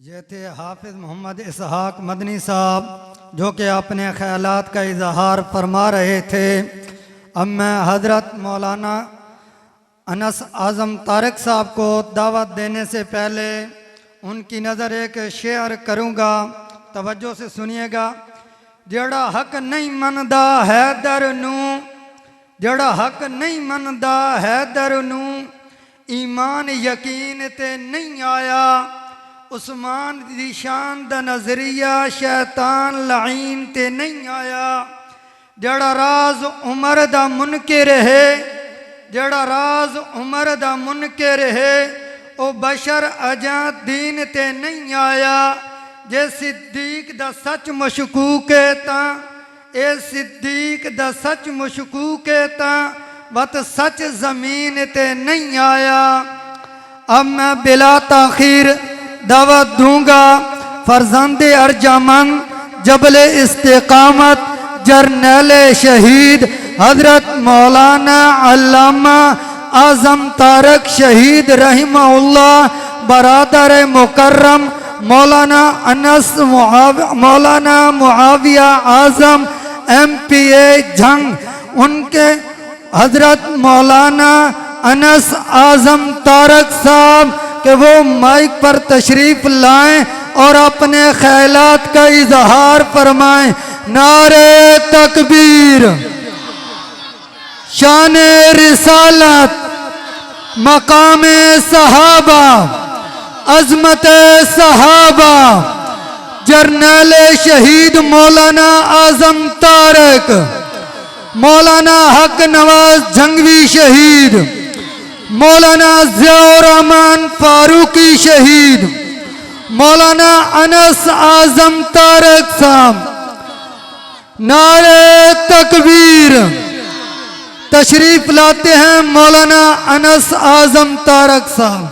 ये थे हाफिज़ मोहम्मद इसहाक मदनी साहब, जो कि अपने ख्यालात का इजहार फरमा रहे थे। अब मैं हज़रत मौलाना अनस आज़म तारक साहब को दावत देने से पहले उनकी नज़र एक शेर करूँगा, तवज्जो से सुनिएगा। जेड़ा हक नहीं मनदा हैदर नू, जेड़ा हक नहीं मनदा हैदर नू, ईमान यकीन ते नहीं आया। उस्मान दी शान दा नजरिया शैतान लाइन ते नहीं आया। जेड़ा राज उमर दा मुनकर है, जेड़ा राज उमर दा मुनकर है, ओ बशर अजा दीन ते नहीं आया। जे सिद्दीक दा सच मशकूक है ता, ए सिद्दीक दा सच मशकूक है ता, वत सच जमीन ते नहीं आया। अब मैं बिला ताखीर दावत दूंगा फरजंदे अर्जामन जबले इस्तिकामत जरनैल शहीद हजरत मौलाना अल्लामा आज़म तारक शहीद रहिमहुल्लाह बरादर मुकर्रम मौलाना अनस मौलाना मुआविया आज़म MPA जंग, उनके हजरत मौलाना अनस आज़म तारक साहब कि वो माइक पर तशरीफ लाएं और अपने ख्यालात का इजहार फरमाएं। नारे तकबीर, शान रिसालत, मकाम सहाबा, अजमत सहाबा, जरनैल शहीद मौलाना आज़म तारक, मौलाना हक नवाज जंगवी शहीद, मौलाना ज़ियाउर रहमान फारूकी शहीद, मौलाना अनस आज़म तारक साहब। नारे तकबीर। तशरीफ लाते हैं मौलाना अनस आज़म तारक साहब।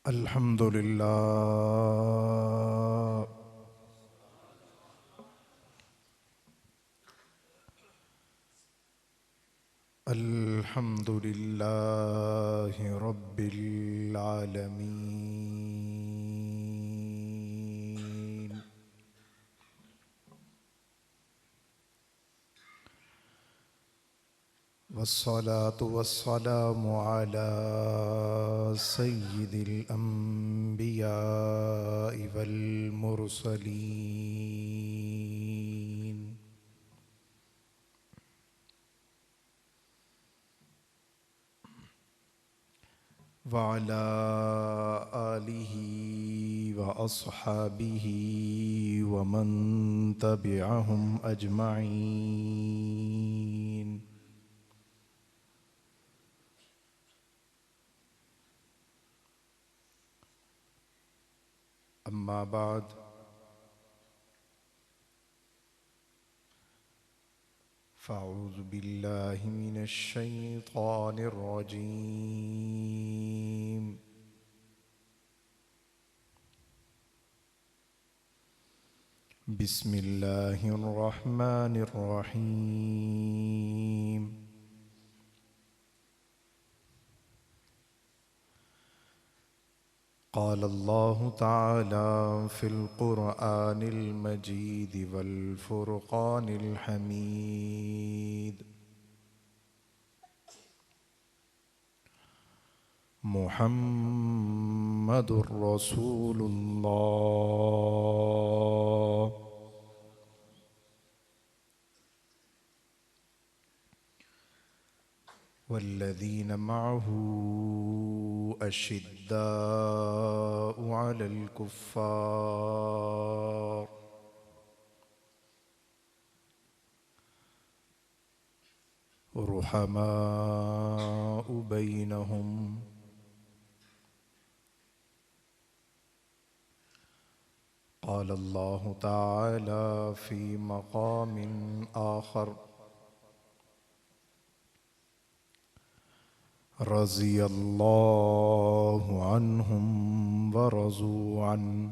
अल्हम्दुलिल्लाह, अल्हम्दुलिल्लाहि रब्बिल आलमीन। वस्सलातु वस्सलामु अला सय्यिदिल अंबियाइ वल मुरसलीन। वअला आलिहि व अस्हाबिहि व मन तबिअहुम अजमईन। अम्मा बाद, फ़अऊज़ु बिल्लाहि मिनश शैतानिर रजीम। बिस्मिल्लाहिर रहमानिर रहीम। क़ाल अल्लाहु तआला फ़िल क़ुरआनिल मजीद वल फ़ुरक़ानिल हमीद। मुहम्मदुर रसूलुल्लाह वल्लज़ीन मअहू अशिद्दाउ अलल कुफ़्फ़ार रुहमाउ बैनहुम। क़ाल अल्लाहु तआला फ़ी मक़ामिन आख़र रज़ियल्लाहु अन्हुम व रज़ू अन्हु।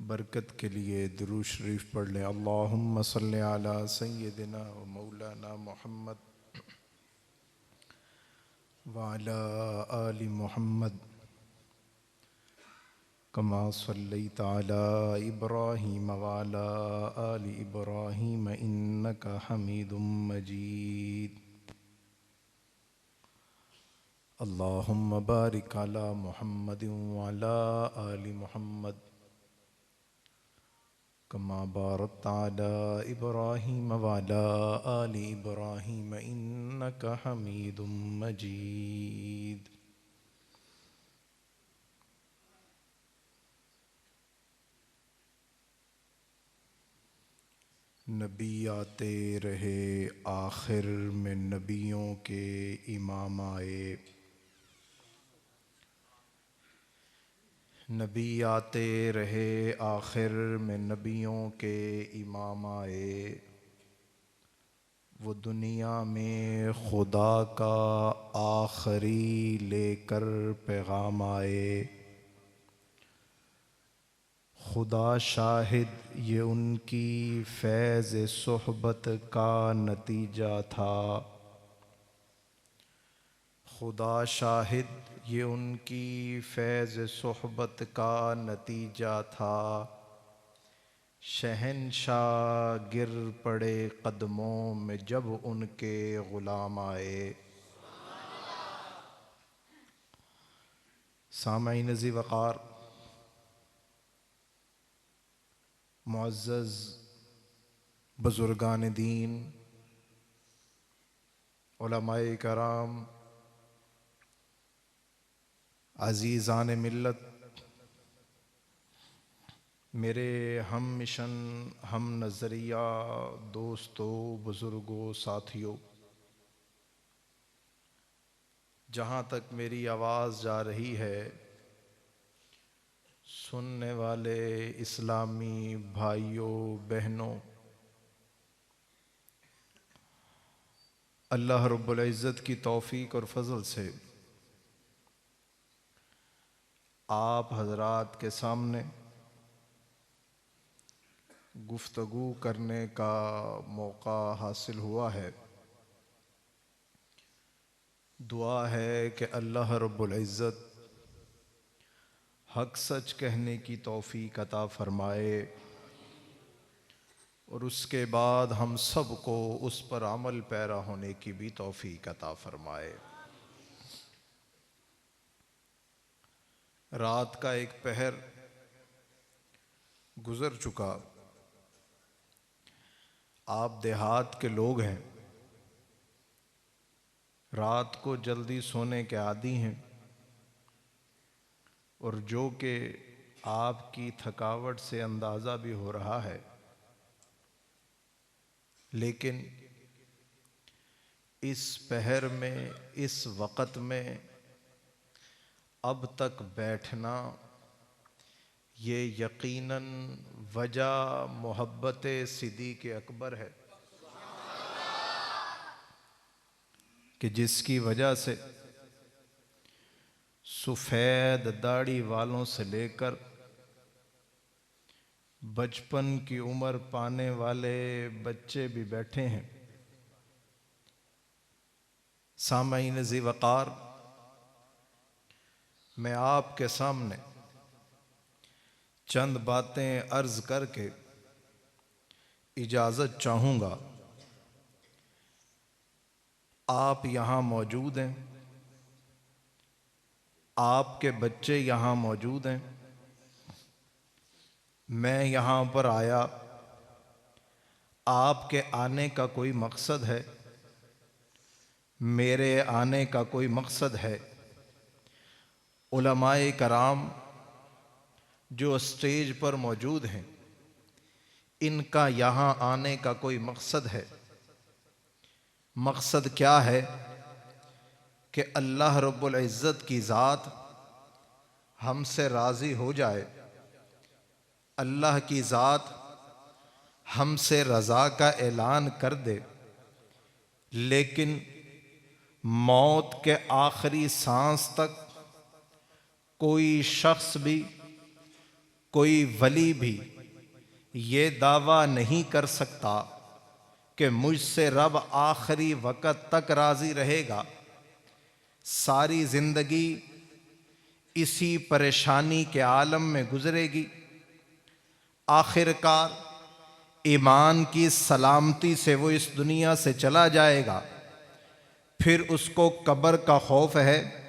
बरकत के लिए दुरूद शरीफ पढ़ लें। अल्लाहुम्मा सल्लि अला सय्यदिना व मौलाना मुहम्मद व अला आलि मुहम्मद कमा सल्लैता अला इब्राहीम व अला आलि इब्राहीम इन्नका हमीदुम मजीद। अल्लाहुम्मा बारिक अला मुहम्मद व अला आलि मुहम्मद कमा बारकता अला इब्राहीम व अला आलि इब्राहीम इन्नका हमीदुम मजीद। नबी आते रहे आखिर में नबियों के इमाम आए। नबी आते रहे आखिर में नबियों के इमाम आए। वो दुनिया में खुदा का आखिरी लेकर पैगाम आए। खुदा शाहिद ये उनकी फैज़ सोहबत का नतीजा था। खुदा शाहिद ये उनकी फैज़ सोहबत का नतीजा था। शहंशाह गिर पड़े कदमों में जब उनके ग़ुलाम आए। सामईन ज़ी वक़ार, मुअज़्ज़ज़ बुज़ुर्गान दीन, उलमाए कराम, अज़ीज़ान मिल्लत, मेरे हम मिशन हम नज़रिया दोस्तों, बुज़ुर्गों, साथियों, जहाँ तक मेरी आवाज़ जा रही है, सुनने वाले इस्लामी भाइयों बहनों, अल्लाह रब्बुल इज़्ज़त की तौफ़ीक और फ़ज़ल से आप हज़रात के सामने गुफ्तगू करने का मौका हासिल हुआ है। दुआ है कि अल्लाह रब्बुल इज़्ज़त हक सच कहने की तौफ़ीक अता फ़रमाए और उसके बाद हम सब को उस पर अमल पैरा होने की भी तौफ़ीक अता फ़रमाए। रात का एक पहर गुज़र चुका। आप देहात के लोग हैं, रात को जल्दी सोने के आदी हैं और जो कि आपकी थकावट से अंदाज़ा भी हो रहा है, लेकिन इस पहर में, इस वक़्त में अब तक बैठना ये यकीनन वजह मोहब्बत सिद्दीक़ अकबर है कि जिसकी वजह से सफ़ेद दाढ़ी वालों से लेकर बचपन की उम्र पाने वाले बच्चे भी बैठे हैं। सामईन ज़ी वक़ार, मैं आपके सामने चंद बातें अर्ज करके इजाज़त चाहूँगा। आप यहाँ मौजूद हैं, आपके बच्चे यहाँ मौजूद हैं। मैं यहाँ पर आया, आपके आने का कोई मकसद है, मेरे आने का कोई मकसद है। उलमाए कराम जो स्टेज पर मौजूद हैं, इनका यहाँ आने का कोई मकसद है। मकसद क्या है कि अल्लाह रब्बुल इज़्ज़त की ज़ात हमसे राज़ी हो जाए, अल्लाह की ज़ात हमसे रज़ा का ऐलान कर दे, लेकिन मौत के आखिरी सांस तक कोई शख्स भी, कोई वली भी ये दावा नहीं कर सकता कि मुझसे रब आखिरी वक़्त तक राज़ी रहेगा। सारी ज़िंदगी इसी परेशानी के आलम में गुज़रेगी। आखिरकार ईमान की सलामती से वो इस दुनिया से चला जाएगा। फिर उसको कब्र का खौफ है।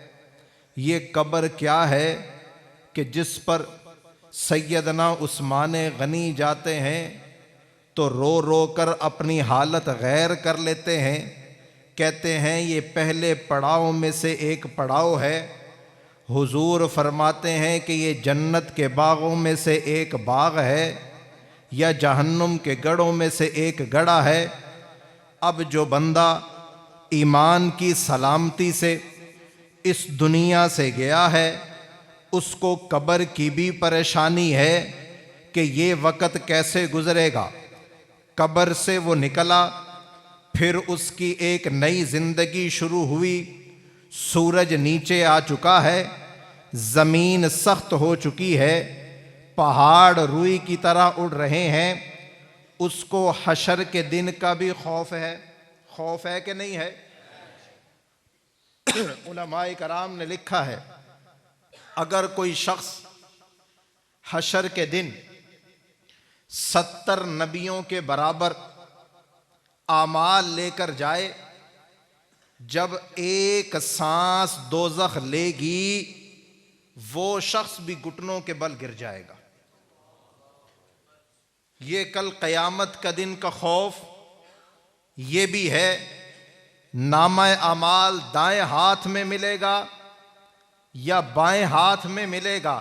ये कब्र क्या है कि जिस पर सैयदना उस्मान गनी जाते हैं तो रो रो कर अपनी हालत गैर कर लेते हैं। कहते हैं ये पहले पड़ाव में से एक पड़ाव है। हुजूर फरमाते हैं कि ये जन्नत के बागों में से एक बाग है या जहन्नुम के गढ़ों में से एक गढ़ा है। अब जो बंदा ईमान की सलामती से इस दुनिया से गया है, उसको कब्र की भी परेशानी है कि ये वक़्त कैसे गुज़रेगा। कब्र से वो निकला, फिर उसकी एक नई ज़िंदगी शुरू हुई। सूरज नीचे आ चुका है, ज़मीन सख्त हो चुकी है, पहाड़ रुई की तरह उड़ रहे हैं। उसको हशर के दिन का भी खौफ है। खौफ है कि नहीं है? उलमाए कराम ने लिखा है, अगर कोई शख्स हशर के दिन 70 नबियों के बराबर आमाल लेकर जाए, जब एक सांस दोज़ख लेगी वो शख्स भी घुटनों के बल गिर जाएगा। ये कल क़यामत का दिन का खौफ ये भी है। नामा अमाल दाएं हाथ में मिलेगा या बाएं हाथ में मिलेगा,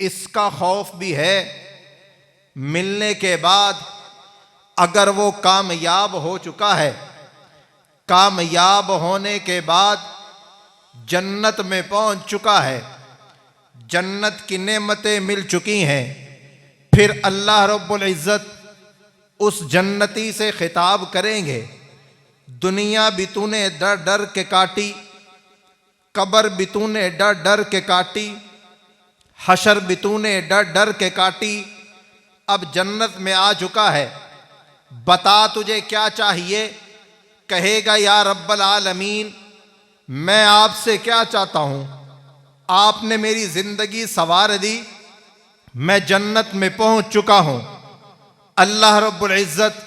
इसका खौफ भी है। मिलने के बाद अगर वो कामयाब हो चुका है, कामयाब होने के बाद जन्नत में पहुंच चुका है, जन्नत की नेमतें मिल चुकी हैं, फिर अल्लाह रब्बुल इज़्ज़त उस जन्नती से खिताब करेंगे, दुनिया भी तूने डर डर के काटी, कब्र भी तूने डर डर के काटी, हशर भी तूने डर डर के काटी, अब जन्नत में आ चुका है, बता तुझे क्या चाहिए। कहेगा या रब्बल आलमीन, मैं आपसे क्या चाहता हूं, आपने मेरी जिंदगी संवार दी, मैं जन्नत में पहुंच चुका हूं। अल्लाह रब्बुल इज़्ज़त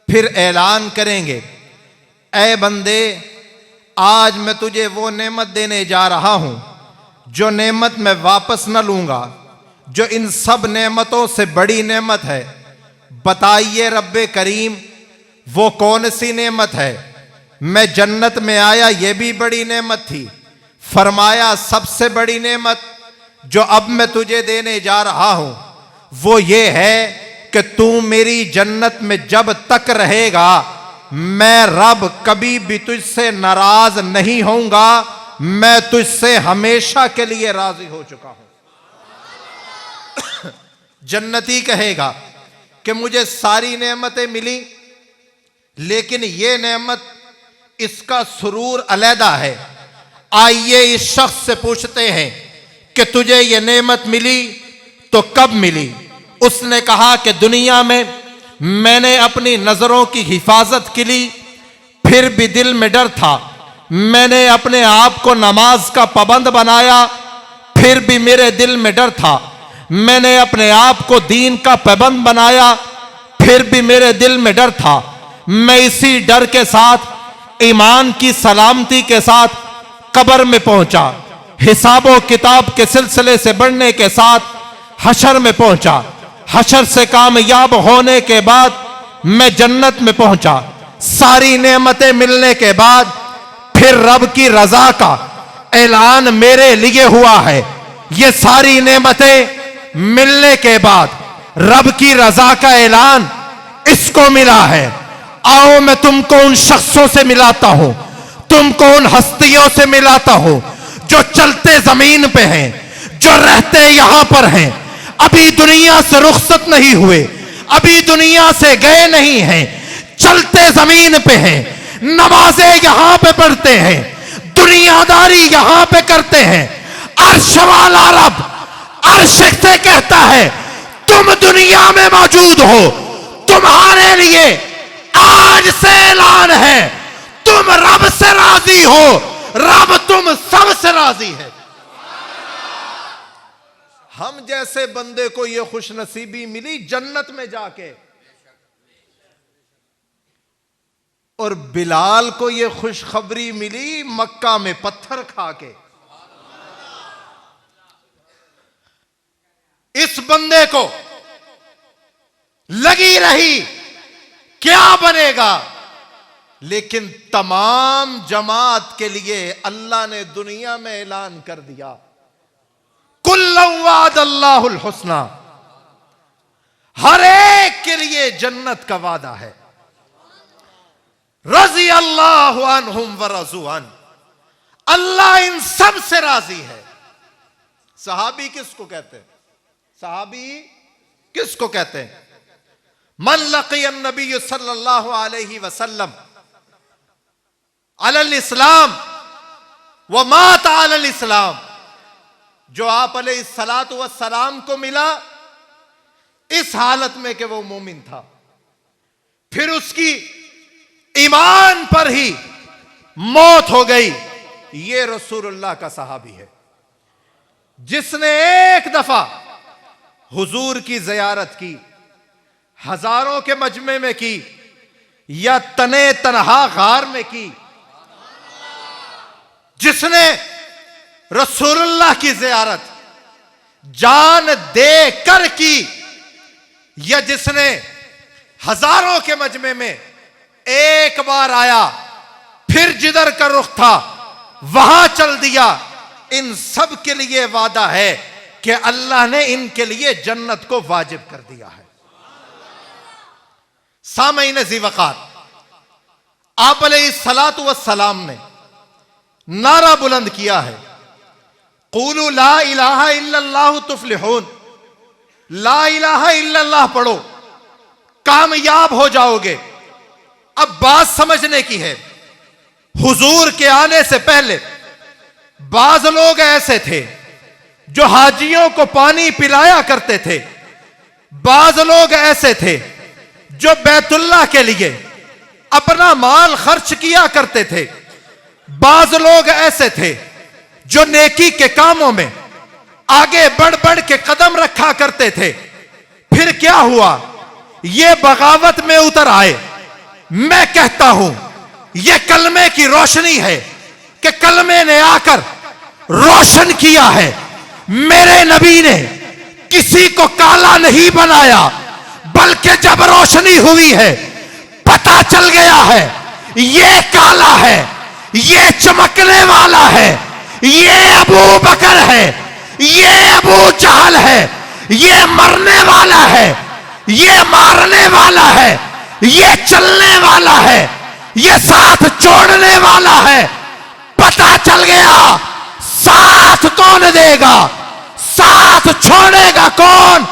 फिर ऐलान करेंगे, ऐ बंदे, आज मैं तुझे वो नेमत देने जा रहा हूं जो नेमत मैं वापस न लूंगा, जो इन सब नेमतों से बड़ी नेमत है। बताइए रब्बे करीम, वो कौन सी नेमत है? मैं जन्नत में आया, ये भी बड़ी नेमत थी। फरमाया सबसे बड़ी नेमत जो अब मैं तुझे देने जा रहा हूं वो ये है कि तू मेरी जन्नत में जब तक रहेगा, मैं रब कभी भी तुझसे नाराज नहीं होऊंगा, मैं तुझसे हमेशा के लिए राजी हो चुका हूं। जन्नती कहेगा कि मुझे सारी नेमतें मिली, लेकिन ये नेमत, इसका सुरूर अलहदा है। आइए इस शख्स से पूछते हैं कि तुझे ये नेमत मिली तो कब मिली? उसने कहा कि दुनिया में मैंने अपनी नजरों की हिफाजत की ली, फिर भी दिल में डर था, मैंने अपने आप को नमाज का पाबंद बनाया, फिर भी मेरे दिल में डर था। मैंने अपने आप को दीन का पाबंद बनाया, फिर भी मेरे दिल में डर था। मैं इसी डर के साथ, ईमान की सलामती के साथ कब्र में पहुंचा। हिसाबो किताब के सिलसिले से बढ़ने के साथ हशर में पहुंचा। हशर से कामयाब होने के बाद मैं जन्नत में पहुंचा। सारी नेमतें मिलने के बाद फिर रब की रजा का ऐलान मेरे लिए हुआ है। ये सारी नेमतें मिलने के बाद रब की रजा का ऐलान इसको मिला है। आओ मैं तुमको उन शख्सों से मिलाता हूं, तुमको उन हस्तियों से मिलाता हूं जो चलते जमीन पे हैं, जो रहते यहां पर हैं, अभी दुनिया से रुखसत नहीं हुए, अभी दुनिया से गए नहीं हैं, चलते जमीन पे हैं, नमाजें यहां पे पढ़ते हैं, दुनियादारी यहां पे करते हैं। अर्श वाला रब अर्श से कहता है तुम दुनिया में मौजूद हो, तुम्हारे लिए आज से ऐलान है, तुम रब से राजी हो, रब तुम सब से राजी है। हम जैसे बंदे को यह खुशनसीबी मिली जन्नत में जाके, और बिलाल को यह खुशखबरी मिली मक्का में पत्थर खा के। इस बंदे को लगी रही क्या बनेगा, लेकिन तमाम जमात के लिए अल्लाह ने दुनिया में ऐलान कर दिया, कुल्लु वादल्लाहुल हुस्ना, हर एक के लिए जन्नत का वादा है। रज़ी अल्लाहु अन्हुम व रज़ू अन, अल्लाह इन सब से राजी है। सहाबी किसको कहते हैं? सहाबी किसको कहते हैं? मन लक़ियन नबी सल्लल्लाहु अलैहि वसल्लम अलल इस्लाम व मात अलल इस्लाम, जो आप अलैहिस्सलातु वस्सलाम को मिला इस हालत में कि वो मोमिन था, फिर उसकी ईमान पर ही मौत हो गई, ये रसूलुल्लाह का सहाबी है। जिसने एक दफा हुजूर की ज़ियारत की, हजारों के मजमे में की या तने तनहा गार में की, जिसने रसूलुल्लाह की ज़ियारत जान दे कर की, या जिसने हजारों के मजमे में एक बार आया फिर जिधर का रुख था वहां चल दिया, इन सब के लिए वादा है कि अल्लाह ने इनके लिए जन्नत को वाजिब कर दिया है। सामईन ज़ीवक़ार, आप अलैहिस्सलातु वस्सलाम ने नारा बुलंद किया है, क़ूलू ला इलाहा इल्लल्लाहु तुफ़्लिहून, ला इलाहा इल्लल्लाह पढ़ो कामयाब हो जाओगे। अब बात समझने की है, हुजूर के आने से पहले बाज लोग ऐसे थे जो हाजियों को पानी पिलाया करते थे, बाज लोग ऐसे थे जो बैतुल्लाह के लिए अपना माल खर्च किया करते थे, बाज लोग ऐसे थे जो नेकी के कामों में आगे बढ़ बढ़ के कदम रखा करते थे। फिर क्या हुआ, ये बगावत में उतर आए। मैं कहता हूं यह कलमे की रोशनी है कि कलमे ने आकर रोशन किया है। मेरे नबी ने किसी को काला नहीं बनाया, बल्कि जब रोशनी हुई है पता चल गया है ये काला है, ये चमकने वाला है, ये अबू बकर है, ये अबू जहल है, ये मरने वाला है, ये मारने वाला है, ये चलने वाला है, ये साथ छोड़ने वाला है। पता चल गया साथ कौन देगा, साथ छोड़ेगा कौन।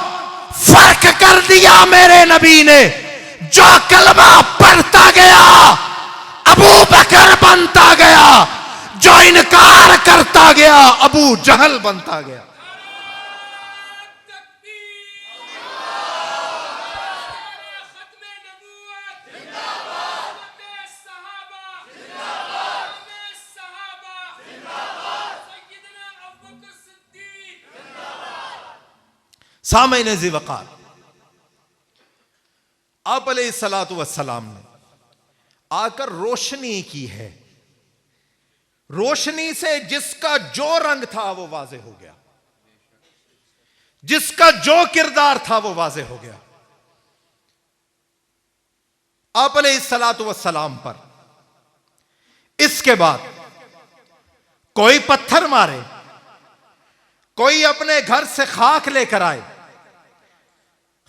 फर्क कर दिया मेरे नबी ने, जो कलमा पढ़ता गया अबू बकर बनता गया, जो इनकार करता गया अबू जहल बनता गया। सामईन ज़ी वक़ार, आप अलैहिस्सलातु वस्सलाम ने आकर रोशनी की है। रोशनी से जिसका जो रंग था वो वाज़े हो गया, जिसका जो किरदार था वो वाज़े हो गया। आप अलैहिस्सलातु वस्सलाम पर इसके बाद कोई पत्थर मारे, कोई अपने घर से खाक लेकर आए,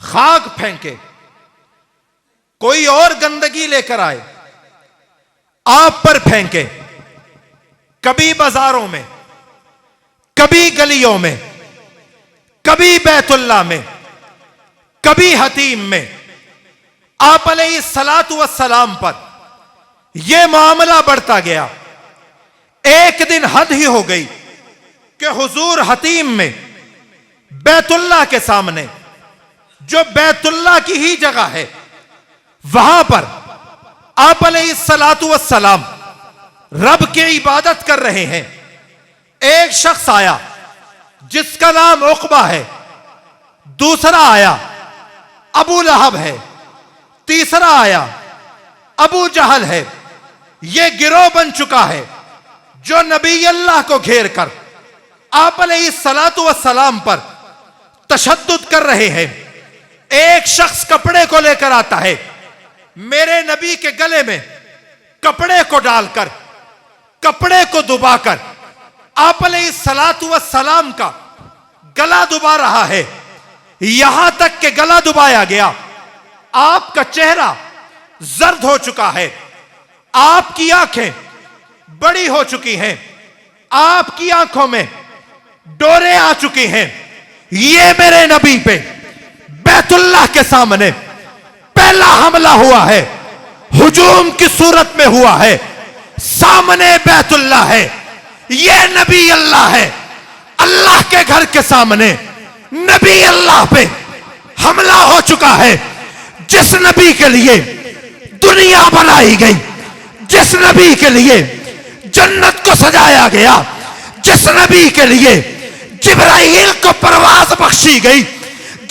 खाक फेंके, कोई और गंदगी लेकर आए, आप पर फेंके, कभी बाजारों में, कभी गलियों में, कभी बैतुल्ला में, कभी हतीम में, आप अलैहिस्सलातु वस्सलाम पर यह मामला बढ़ता गया। एक दिन हद ही हो गई कि हुजूर हतीम में बैतुल्ला के सामने, जो बैतुल्ला की ही जगह है, वहां पर आप अलैहिस्सलातु वस्सलाम रब की इबादत कर रहे हैं। एक शख्स आया जिसका नाम उक़बा है, दूसरा आया अबू लहब है, तीसरा आया अबू जहल है। यह गिरोह बन चुका है जो नबी अल्लाह को घेर कर आप अलैहिस्सलातु वस्सलाम पर तशद्दुद कर रहे हैं। एक शख्स कपड़े को लेकर आता है, मेरे नबी के गले में कपड़े को डालकर, कपड़े को दुबाकर आप अलैहिस्सलातु वस्सलाम का गला दुबा रहा है। यहां तक कि गला दुबाया गया, आपका चेहरा जर्द हो चुका है, आपकी आंखें बड़ी हो चुकी हैं, आपकी आंखों में डोरे आ चुकी हैं। ये मेरे नबी पे बैतुल्लाह के सामने पहला हमला हुआ है, हुजूम की सूरत में हुआ है। सामने बैतुल्लाह है, ये नबी अल्लाह है। अल्लाह के घर के सामने नबी अल्लाह पे हमला हो चुका है। जिस नबी के लिए दुनिया बनाई गई, जिस नबी के लिए जन्नत को सजाया गया, जिस नबी के लिए जिब्राइल को परवाज बख्शी गई,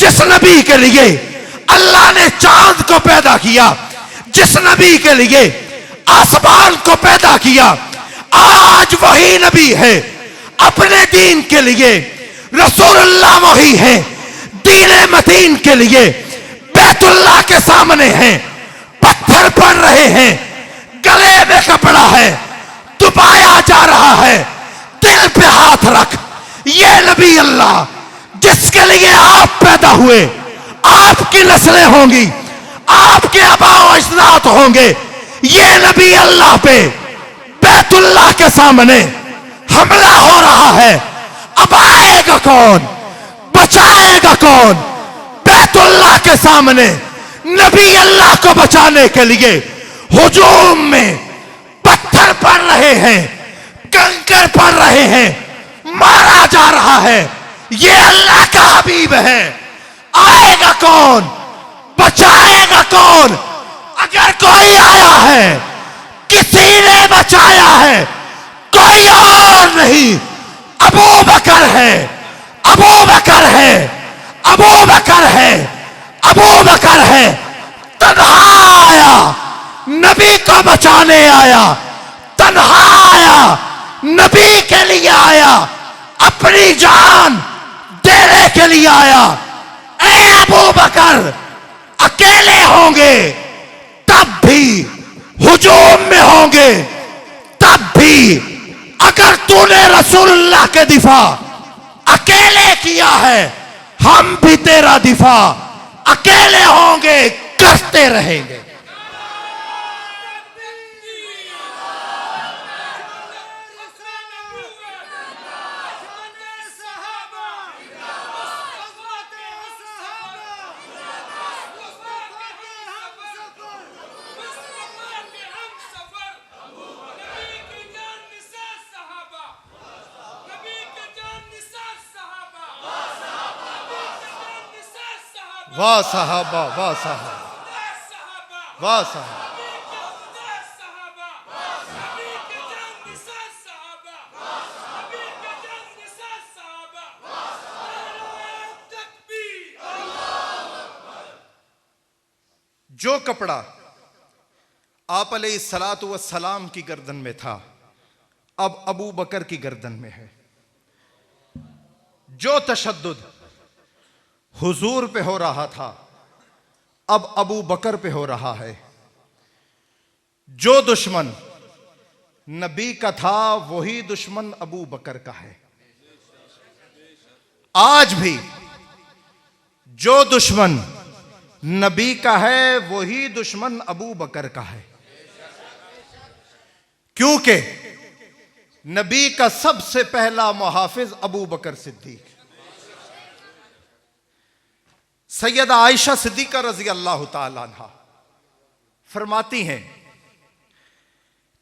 जिस नबी के लिए अल्लाह ने चांद को पैदा किया, जिस नबी के लिए आसमान को पैदा किया, आज वही नबी है। अपने दीन के लिए रसूलुल्लाह वही है, दीन मतीन के लिए बैतुल्लाह के सामने हैं, पत्थर पड़ रहे हैं, गले में कपड़ा है, दुबाया जा रहा है। दिल पे हाथ रख, ये नबी अल्लाह जिसके लिए आप पैदा हुए, आपकी नस्लें होंगी, आपके आबाओ अजदाद होंगे, ये नबी अल्लाह पे बैतुल्लाह के सामने हमला हो रहा है। अब आएगा कौन, बचाएगा कौन? बैतुल्लाह के सामने नबी अल्लाह को बचाने के लिए हुजूम में पत्थर पड़ रहे हैं, कंकर पड़ रहे हैं, मारा जा रहा है। ये अल्लाह का हबीब है। आएगा कौन, बचाएगा कौन? अगर कोई आया है, किसी ने बचाया है, कोई और नहीं, अबू बकर है, अबू बकर है, अबू बकर है, अबू बकर है। तन्हा आया, नबी को बचाने आया, तन्हा आया, नबी के लिए आया, अपनी जान देने के लिए आया। ऐ अबू बकर, अकेले होंगे तब भी, हुजूम में होंगे तब भी, अगर तूने रसूलुल्लाह के दिफा अकेले किया है, हम भी तेरा दिफा अकेले होंगे, करते रहेंगे। वाह साहबा, वाह साहबा, वाह साहबा। जो कपड़ा आप अलैहिस्सलातु वस्सलाम की गर्दन में था अब अबू बकर की गर्दन में है। जो तशद्दुद हुजूर पे हो रहा था अब अबू बकर पे हो रहा है। जो दुश्मन नबी का था वही दुश्मन अबू बकर का है। आज भी जो दुश्मन नबी का है वही दुश्मन अबू बकर का है, क्योंकि नबी का सबसे पहला मुहाफिज अबू बकर सिद्दीक। सैयदा आयशा सिद्दीका रजी अल्लाह ताला अन्हा फरमाती हैं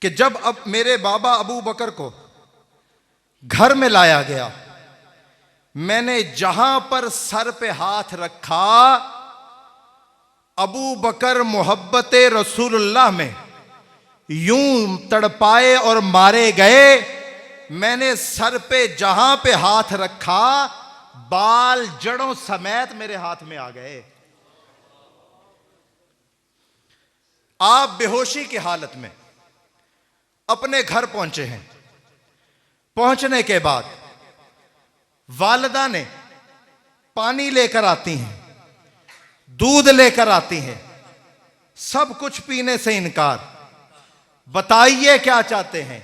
कि जब अब मेरे बाबा अबू बकर को घर में लाया गया, मैंने जहां पर सर पे हाथ रखा अबू बकर मोहब्बत रसूलुल्लाह में यूं तड़पाए और मारे गए। मैंने सर पे जहां पे हाथ रखा बाल जड़ों समेत मेरे हाथ में आ गए। आप बेहोशी की हालत में अपने घर पहुंचे हैं। पहुंचने के बाद वालिदा ने पानी लेकर आती हैं, दूध लेकर आती हैं, सब कुछ पीने से इनकार। बताइए क्या चाहते हैं?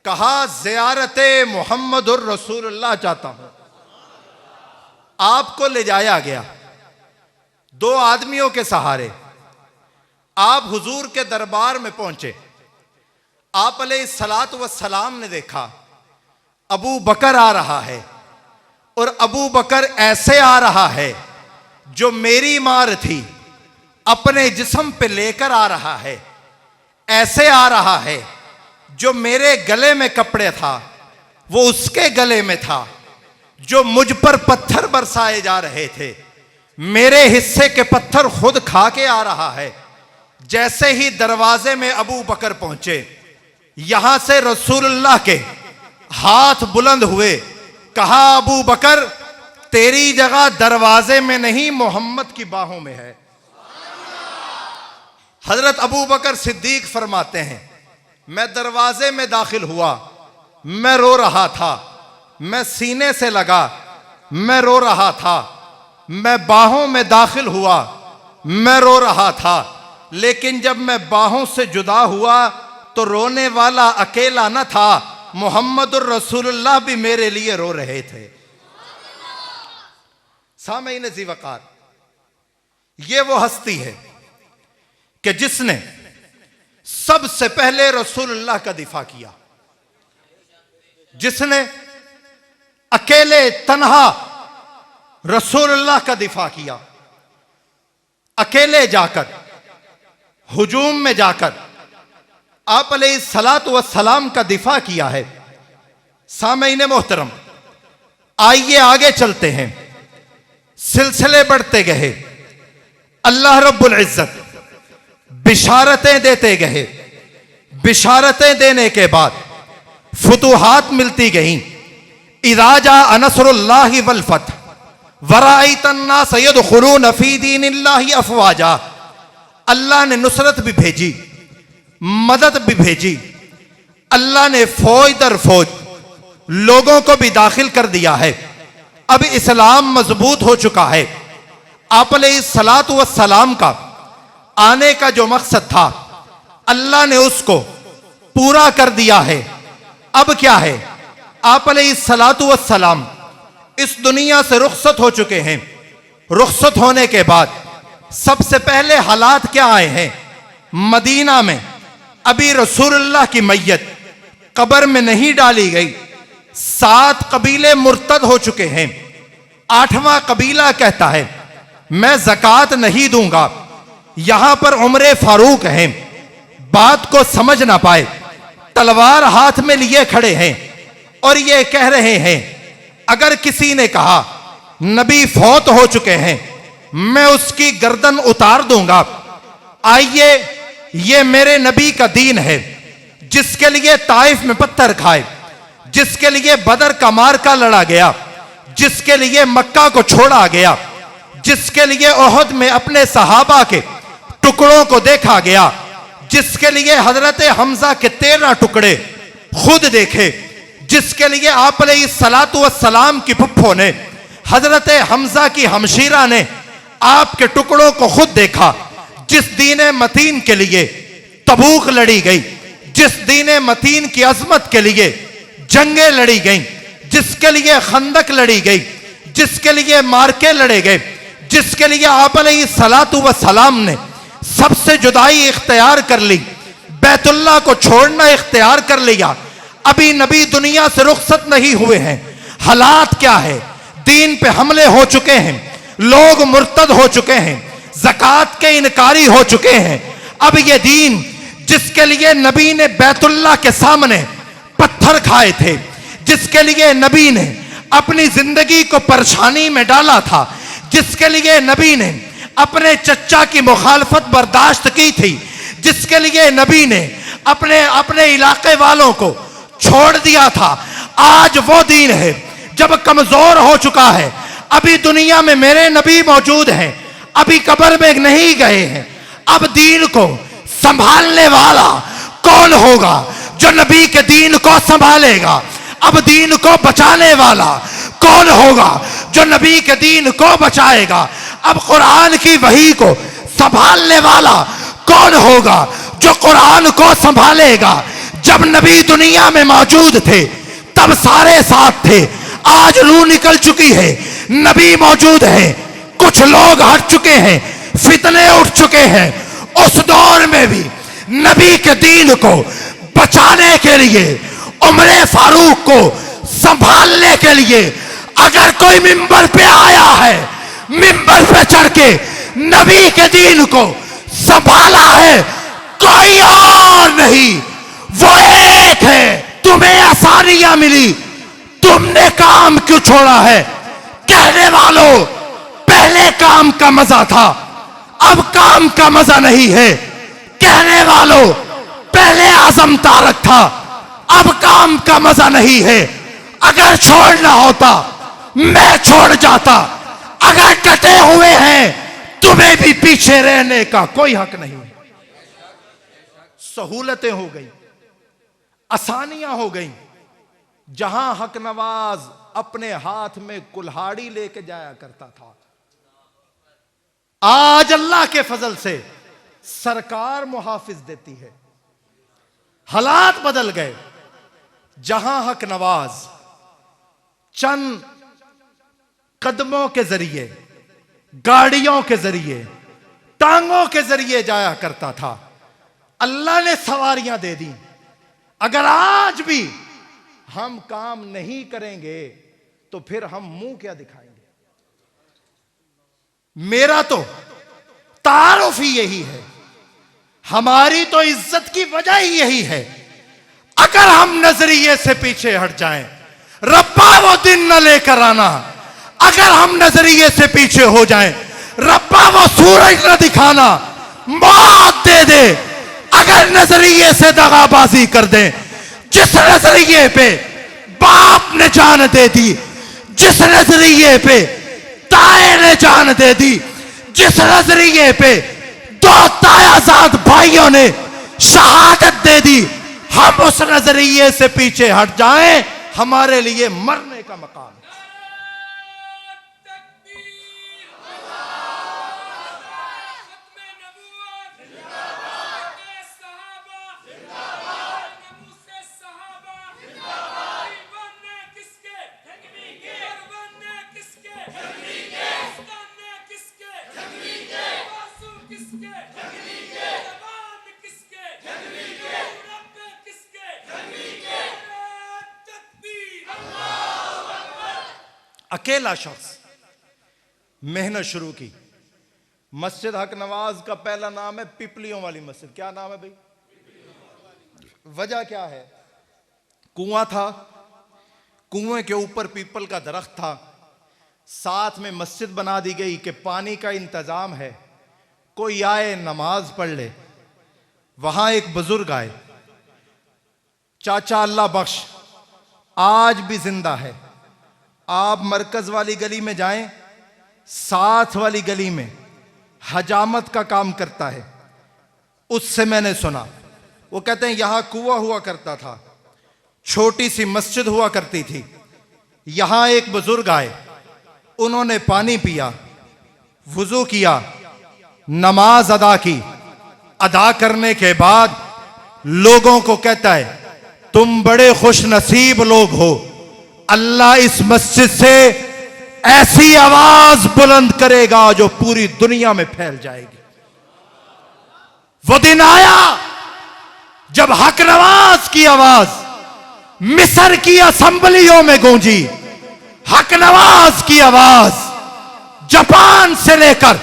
कहा ज़ियारते मुहम्मदुर रसूलुल्लाह चाहता हूं। आपको ले जाया गया दो आदमियों के सहारे। आप हुजूर के दरबार में पहुंचे। आप अलैहिस्सलातु वस्सलाम ने देखा अबू बकर आ रहा है और अबू बकर ऐसे आ रहा है जो मेरी मार थी अपने जिस्म पे लेकर आ रहा है, ऐसे आ रहा है जो मेरे गले में कपड़े था वो उसके गले में था, जो मुझ पर पत्थर बरसाए जा रहे थे मेरे हिस्से के पत्थर खुद खा के आ रहा है। जैसे ही दरवाजे में अबू बकर पहुंचे, यहां से रसूलुल्लाह के हाथ बुलंद हुए। कहा अबू बकर तेरी जगह दरवाजे में नहीं मोहम्मद की बाहों में है। हजरत अबू बकर सिद्दीक फरमाते हैं मैं दरवाजे में दाखिल हुआ, मैं रो रहा था, मैं सीने से लगा, मैं रो रहा था, मैं बाहों में दाखिल हुआ, मैं रो रहा था। लेकिन जब मैं बाहों से जुदा हुआ तो रोने वाला अकेला न था, मुहम्मदुर रसूलुल्लाह भी मेरे लिए रो रहे थे। सामईन ज़ी वक़ार, ये वो हस्ती है कि जिसने सबसे पहले रसूलुल्लाह का दिफा किया, जिसने अकेले तन्हा रसूलुल्लाह का दिफा किया, अकेले जाकर हुजूम में जाकर आप अलैहिस्सलातु वस्सलाम का दिफा किया है। सामईन मोहतरम, आइए आगे चलते हैं। सिलसिले बढ़ते गए, अल्लाह रब्बुल इज्जत बिशारतें देते गए। बिशारतें देने के बाद फुतूहात मिलती गईं। इज़ा जाअ नस्रुल्लाहि वल फतह वराअयतन नास यदखुलून फी दीनिल्लाहि अफ़वाजा। अल्लाह ने नुसरत भी भेजी, मदद भी भेजी। अल्लाह ने फौज दर फौज लोगों को भी दाखिल कर दिया है। अब इस्लाम मजबूत हो चुका है। आप अलैहिस्सलातु वस्सलाम का आने का जो मकसद था अल्लाह ने उसको पूरा कर दिया है। अब क्या है? आप अलैहिस्सलातु वस्सलाम इस दुनिया से रुखसत हो चुके हैं। रुखसत होने के बाद सबसे पहले हालात क्या आए हैं? मदीना में अभी रसूलुल्लाह की मैयत कब्र में नहीं डाली गई। 7 कबीले मुर्तद हो चुके हैं। 8वां कबीला कहता है मैं ज़कात नहीं दूंगा। यहां पर उमरे फारूक हैं, बात को समझ ना पाए, तलवार हाथ में लिए खड़े हैं और ये कह रहे हैं अगर किसी ने कहा नबी फौत हो चुके हैं मैं उसकी गर्दन उतार दूंगा। आइए, ये मेरे नबी का दीन है जिसके लिए ताइफ में पत्थर खाए, जिसके लिए बदर का मार्का लड़ा गया, जिसके लिए मक्का को छोड़ा गया, जिसके लिए ओहद में अपने सहाबा के टुकड़ों को देखा गया, जिसके लिए हजरत हमजा के 13 टुकड़े खुद देखे, जिसके लिए आप सलातु वस्सलाम की फुफ्फो ने, हजरत हमजा की हमशीरा ने आपके टुकड़ों को खुद देखा। जिस दीन मतीन के लिए तबूक लड़ी गई, जिस दीन मतीन की अजमत के लिए जंगें लड़ी गई, जिसके लिए खंदक लड़ी गई, जिसके लिए मार्के लड़े गए, जिसके लिए आप सलातु वस्सलाम ने सबसे जुदाई इख्तियार कर ली, बैतुल्लाह को छोड़ना इख्तियार कर लिया, अभी नबी दुनिया से रुखसत नहीं हुए हैं। हालात क्या है? दीन पे हमले हो चुके हैं, लोग मुर्तद हो चुके हैं, ज़कात के इनकारी हो चुके हैं। अब ये दीन जिसके लिए नबी ने बैतुल्लाह के सामने पत्थर खाए थे, जिसके लिए नबी ने अपनी जिंदगी को परेशानी में डाला था, जिसके लिए नबी ने अपने चचा की मुखालफत बर्दाश्त की थी, जिसके लिए नबी ने अपने इलाके वालों को छोड़ दिया था, आज वो दीन है जब कमजोर हो चुका है। अभी दुनिया में मेरे नबी मौजूद हैं, अभी कब्र में नहीं गए हैं। अब दीन को संभालने वाला कौन होगा जो नबी के दीन को संभालेगा? अब दीन को बचाने वाला कौन होगा जो नबी के दीन को बचाएगा? अब कुरान की वही को संभालने वाला कौन होगा जो कुरान को संभालेगा? जब नबी दुनिया में मौजूद थे तब सारे साथ थे, आज रूह निकल चुकी है, नबी मौजूद है, कुछ लोग हट चुके हैं, फितने उठ चुके हैं। उस दौर में भी नबी के दीन को बचाने के लिए, उमर फारूक को संभालने के लिए अगर कोई मिंबर पे आया है, मिंबर पे चढ़ के नबी के दीन को संभाला है, कोई और नहीं, वो एक है। तुम्हें आसानियां मिली, तुमने काम क्यों छोड़ा है? कहने वालों, पहले काम का मजा था, अब काम का मजा नहीं है। कहने वालों, पहले आजम तारक था, अब काम का मजा नहीं है। अगर छोड़ना होता मैं छोड़ जाता, अगर कटे हुए हैं तुम्हें भी पीछे रहने का कोई हक नहीं। सहूलतें हो गई, आसानियां हो गई। जहां हक नवाज अपने हाथ में कुल्हाड़ी लेके जाया करता था, आज अल्लाह के फजल से सरकार मुहाफिज देती है। हालात बदल गए। जहां हक नवाज चंद कदमों के जरिए, गाड़ियों के जरिए, टांगों के जरिए जाया करता था, अल्लाह ने सवारियां दे दी। अगर आज भी हम काम नहीं करेंगे तो फिर हम मुंह क्या दिखाएंगे? मेरा तो तारुफ ही यही है, हमारी तो इज्जत की वजह ही यही है। अगर हम नजरिए से पीछे हट जाएं, रब्बा वो दिन न लेकर आना। अगर हम नजरिए से पीछे हो जाएं, रब्बा वो सूरज न दिखाना, मौत दे दे। अगर नजरिए से दगाबाजी कर दें, जिस नजरिए पे बाप ने जान दे दी, जिस नजरिए पे ताए ने जान दे दी, जिस नजरिए पे दो तायाजाद भाइयों ने शहादत दे दी, हम उस नजरिए से पीछे हट जाएं, हमारे लिए मरने का मकाम है। अकेला शख्स मेहनत शुरू की। मस्जिद हक नवाज का पहला नाम है पिपलियों वाली मस्जिद। क्या नाम है भाई? वजह क्या है? कुआं था, कुएं के ऊपर पीपल का दरख्त था, साथ में मस्जिद बना दी गई कि पानी का इंतजाम है, कोई आए नमाज पढ़ ले। वहां एक बुजुर्ग आए, चाचा अल्लाह बख्श, आज भी जिंदा है। आप मरकज वाली गली में जाएं, साथ वाली गली में हजामत का काम करता है। उससे मैंने सुना, वो कहते हैं यहां कुआं हुआ करता था, छोटी सी मस्जिद हुआ करती थी, यहां एक बुजुर्ग आए, उन्होंने पानी पिया, वुजू किया, नमाज अदा की। अदा करने के बाद लोगों को कहता है तुम बड़े खुश नसीब लोग हो, अल्लाह इस मस्जिद से ऐसी आवाज बुलंद करेगा जो पूरी दुनिया में फैल जाएगी। वो दिन आया जब हक नवाज की आवाज मिस्र की असेंबलियों में गूंजी। हक नवाज की आवाज जापान से लेकर,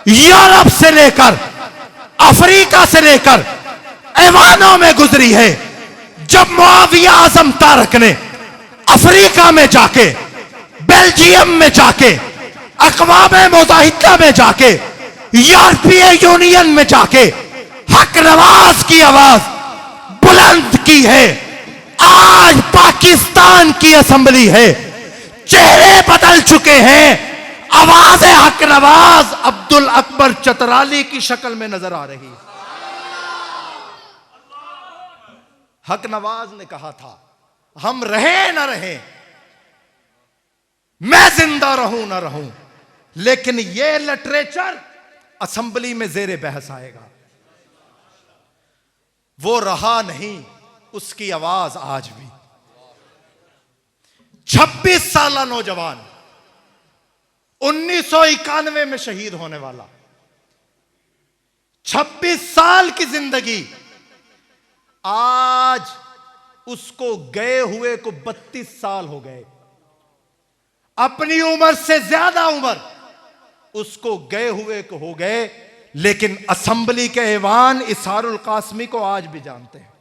यूरोप से लेकर, अफ्रीका से लेकर ऐवानों में गुजरी है। जब मुआविया आजम तारक ने अफ्रीका में जाके, बेल्जियम में जाके, अक़वाम मुत्तहिदा में जाके, यूरोपीय यूनियन में जाके हक नवाज की आवाज बुलंद की है, आज पाकिस्तान की असेंबली है, चेहरे बदल चुके हैं, आवाज हक नवाज अब्दुल अकबर चतराली की शक्ल में नजर आ रही है। हक नवाज ने कहा था हम रहे ना रहे, मैं जिंदा रहूं ना रहूं, लेकिन यह लिटरेचर असेंबली में जेरे बहस आएगा। वो रहा नहीं, उसकी आवाज आज भी। 26 साल नौजवान 1991 में शहीद होने वाला, 26 साल की जिंदगी, आज उसको गए हुए को 32 साल हो गए। अपनी उम्र से ज्यादा उम्र उसको गए हुए को हो गए, लेकिन असेंबली के ऐवान इसारुल कासमी को आज भी जानते हैं।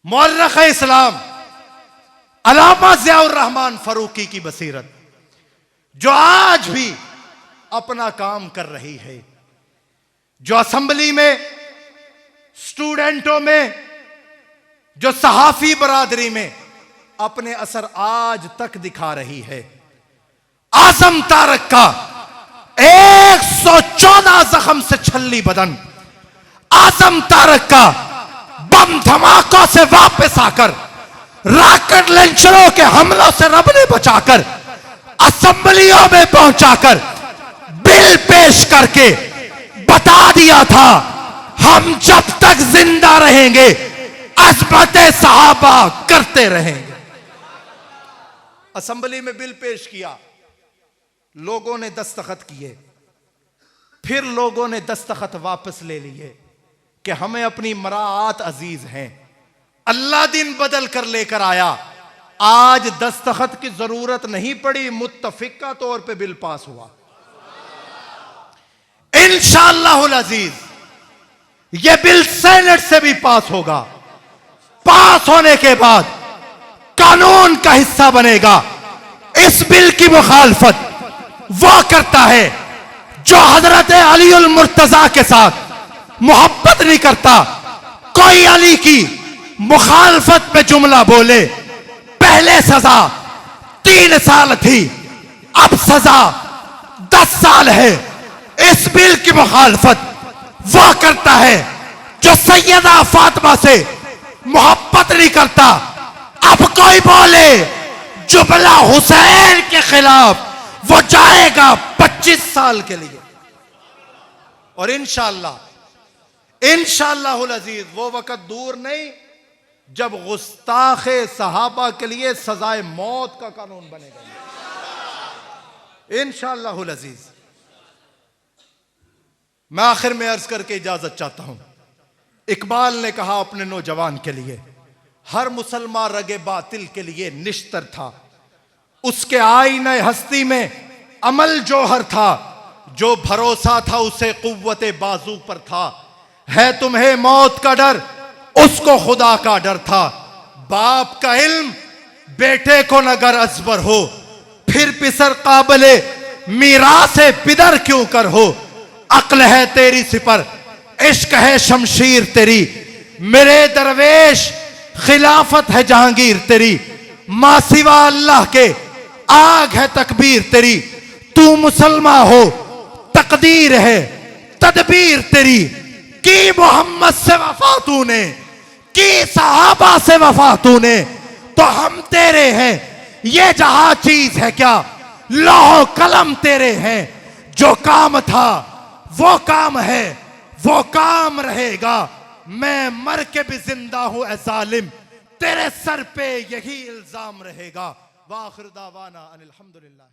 मौर्रख इस्लाम अल्लामा ज़ियाउर रहमान फरूकी की बसीरत जो आज भी अपना काम कर रही है, जो असेंबली में, स्टूडेंटों में, जो सहाफी बरादरी में अपने असर आज तक दिखा रही है। आजम तारक का 114 जख्म से छल्ली बदन, आजम तारक का बम धमाकों से वापस आकर, रॉकेट लॉन्चरों के हमलों से रब ने बचाकर, असेंबलियों में पहुंचाकर बिल पेश करके बता दिया था हम जब तक जिंदा रहेंगे अज़मत सहाबा करते रहेंगे। असेंबली में बिल पेश किया, लोगों ने दस्तखत किए, फिर लोगों ने दस्तखत वापस ले लिए कि हमें अपनी मराआत अजीज हैं। अल्लाह दिन बदल कर लेकर आया, आज दस्तखत की जरूरत नहीं पड़ी, मुत्तफिका तौर पे बिल पास हुआ। इंशाअल्लाहुल अजीज यह बिल सेनेट से भी पास होगा। पास होने के बाद कानून का हिस्सा बनेगा। इस बिल की मुखालफत वो करता है जो हजरत अलीउल मुर्तजा के साथ मोहब्बत नहीं करता। कोई अली की मुखालफत पे जुमला बोले, पहले सजा 3 साल थी, अब सजा 10 साल है। इस बिल की मुखालफत वो करता है जो सैयदा फातिमा से मोहब्बत नहीं करता। अब कोई बोले जुमला हुसैन के खिलाफ, वो जाएगा 25 साल के लिए। और इंशाअल्लाहुल अजीज वो वक्त दूर नहीं जब गुस्ताखे सहाबा के लिए सजाए मौत का कानून बनेगा, इंशाअल्लाहुल अजीज। मैं आखिर में अर्ज करके इजाजत चाहता हूं। इकबाल ने कहा अपने नौजवान के लिए, हर मुसलमान रगे बातिल के लिए निश्तर था, उसके आईने हस्ती में अमल जोहर था, जो भरोसा था उसे कुव्वते बाजू पर था। है तुम्हें मौत का डर, उसको खुदा का डर था। बाप का इल्म बेटे को नगर अजबर हो, फिर पिसर काबले मीरासे पिदर क्यों कर हो। अक्ल है तेरी सिपर, इश्क है शमशीर तेरी, मेरे दरवेश खिलाफत है जहांगीर तेरी। माँ सिवा अल्लाह के आग है तकबीर तेरी, तू मुसलमान हो, तकदीर है तदबीर तेरी, की मोहम्मद से वफा तूने, की सहाबा से वफा तूने, तो हम तेरे हैं, ये जहां चीज है क्या, लौह कलम तेरे हैं, जो काम था वो काम है, वो काम रहेगा, मैं मर के भी जिंदा हूं ए जालिम, तेरे सर पे यही इल्जाम रहेगा। वाखिर दावाना अनिल हम्दुलिल्लाह।